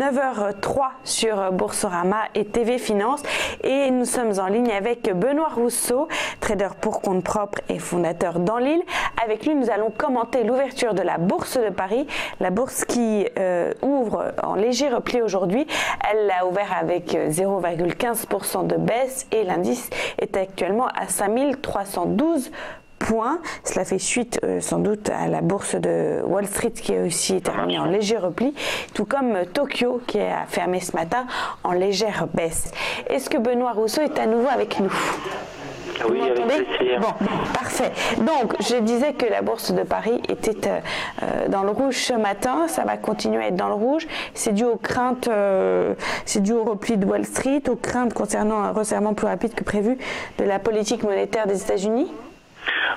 9h03 sur Boursorama et TV Finance. Et nous sommes en ligne avec Benoît Rousseau, trader pour compte propre et fondateur d'Enlil. Avec lui, nous allons commenter l'ouverture de la Bourse de Paris, la bourse qui ouvre en léger repli aujourd'hui. Elle a ouvert avec 0,15% de baisse et l'indice est actuellement à 5312 points. Cela fait suite sans doute à la bourse de Wall Street qui a aussi terminé en léger repli, tout comme Tokyo qui a fermé ce matin en légère baisse. Est-ce que Benoît Rousseau est à nouveau avec nous? Oui, avec plaisir. Bon, parfait. Donc, je disais que la bourse de Paris était dans le rouge ce matin. Ça va continuer à être dans le rouge. C'est dû aux craintes, c'est dû au repli de Wall Street, aux craintes concernant un resserrement plus rapide que prévu de la politique monétaire des États-Unis.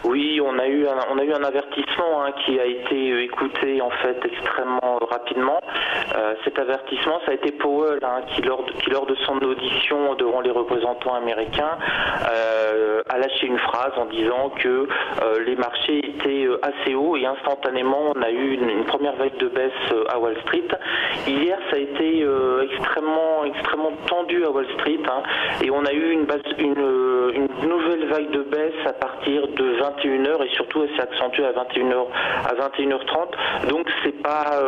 Oui, on a eu un avertissement qui a été écouté en fait extrêmement rapidement. Cet avertissement, ça a été Powell qui lors de son audition devant les représentants américains a lâché une phrase en disant que les marchés étaient assez hauts et instantanément on a eu une première vague de baisse à Wall Street. Hier, ça a été extrêmement tendu à Wall Street et on a eu une nouvelle vague de baisse à partir de 21h et surtout elle s'est accentuée à 21h30. Donc c'est pas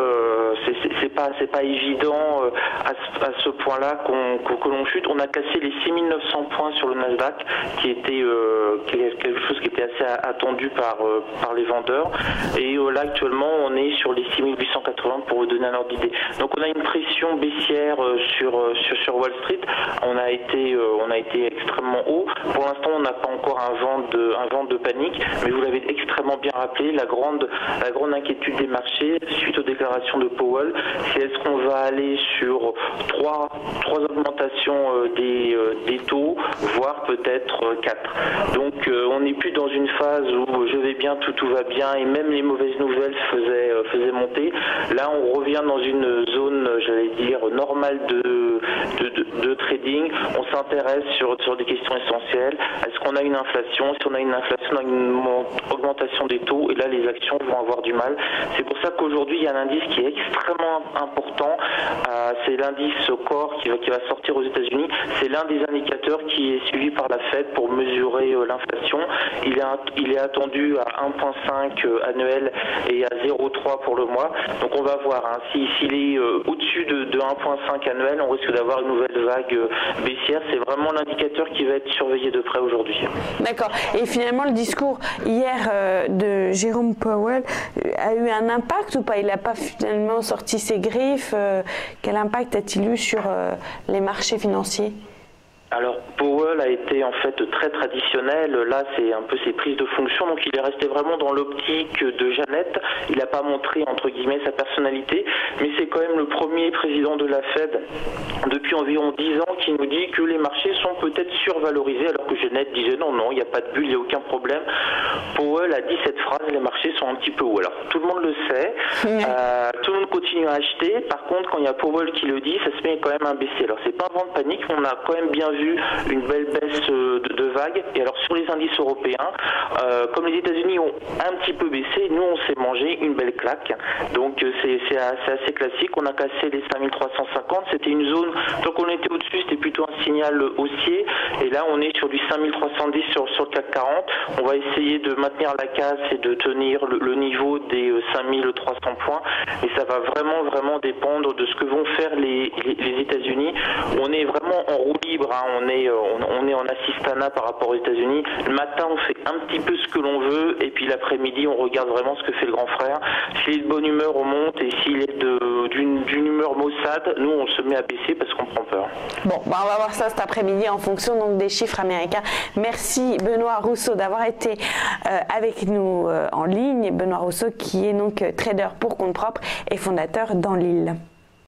évident à ce point-là que l'on chute. On a cassé les 6900 points sur le Nasdaq qui était quelque chose qui était assez attendu par les vendeurs. Et là actuellement on est sur les 6880 pour vous donner un ordre d'idée. Donc on a une pression baissière sur Wall Street. On a été extrêmement haut. Pour l'instant on n'a pas encore un vent de panique, mais vous l'avez extrêmement bien rappelé, la grande inquiétude des marchés suite aux déclarations de Powell, c'est est-ce qu'on va aller sur trois augmentations des taux, voire peut-être 4. Donc on n'est plus dans une phase où je vais bien, tout va bien, et même les mauvaises nouvelles faisaient monter. Là on revient dans une zone, j'allais dire, normale de trading. On s'intéresse sur des questions essentielles. Est-ce qu'on a une inflation? Si on a une inflation, on a une augmentation des taux, et là les actions vont avoir du mal. C'est pour ça qu'aujourd'hui il y a un indice qui est extrêmement important, c'est l'indice Core qui va sortir aux États-Unis. C'est l'un des indicateurs qui est suivi par la Fed pour mesurer l'inflation. Il est attendu à 1,5 annuel et à 0,3 pour le mois. Donc on va voir s'il est au-dessus de 1,5 annuel, on risque d'avoir une nouvelle vague baissière. C'est vraiment l'indicateur qui va être surveillé de près aujourd'hui. D'accord. Et finalement, le discours hier de Jérôme Powell a eu un impact ou pas? Il n'a pas finalement sorti ses griffes. Quel impact a-t-il eu sur les marchés financiers? Alors Powell a été en fait très traditionnel, là c'est un peu ses prises de fonction, donc il est resté vraiment dans l'optique de Jeannette. Il n'a pas montré entre guillemets sa personnalité, mais c'est quand même le premier président de la Fed depuis environ 10 ans qui nous dit que les marchés sont peut-être survalorisés, alors que Jeannette disait non, il n'y a pas de bulle, il n'y a aucun problème. Powell a dit cette phrase, les marchés sont un petit peu hauts. Alors tout le monde le sait, tout le monde continue à acheter. Par contre, quand il y a Powell qui le dit, ça se met quand même à baisser. Alors c'est pas un vent de panique, on a quand même bien vu une belle baisse de vagues. Et alors sur les indices européens, comme les États-Unis ont un petit peu baissé, nous on s'est mangé une belle claque. Donc c'est assez classique. On a cassé les 5350. C'était une zone, donc on était au-dessus, c'était plutôt un signal haussier. Et là on est sur du 5310 sur le CAC 40. On va essayer de maintenir la casse et de tenir le niveau des 5300 points. Et ça va vraiment dépendre de ce que vont faire les États-Unis. On est vraiment en roue libre. On est en assistana par rapport aux États-Unis. Le matin, on fait un petit peu ce que l'on veut, et puis l'après-midi, on regarde vraiment ce que fait le grand frère. S'il est de bonne humeur, on monte, et s'il est d'une humeur maussade, nous, on se met à baisser parce qu'on prend peur. Bon, on va voir ça cet après-midi en fonction donc des chiffres américains. Merci Benoît Rousseau d'avoir été avec nous en ligne. Benoît Rousseau qui est donc trader pour compte propre et fondateur d'Enlil.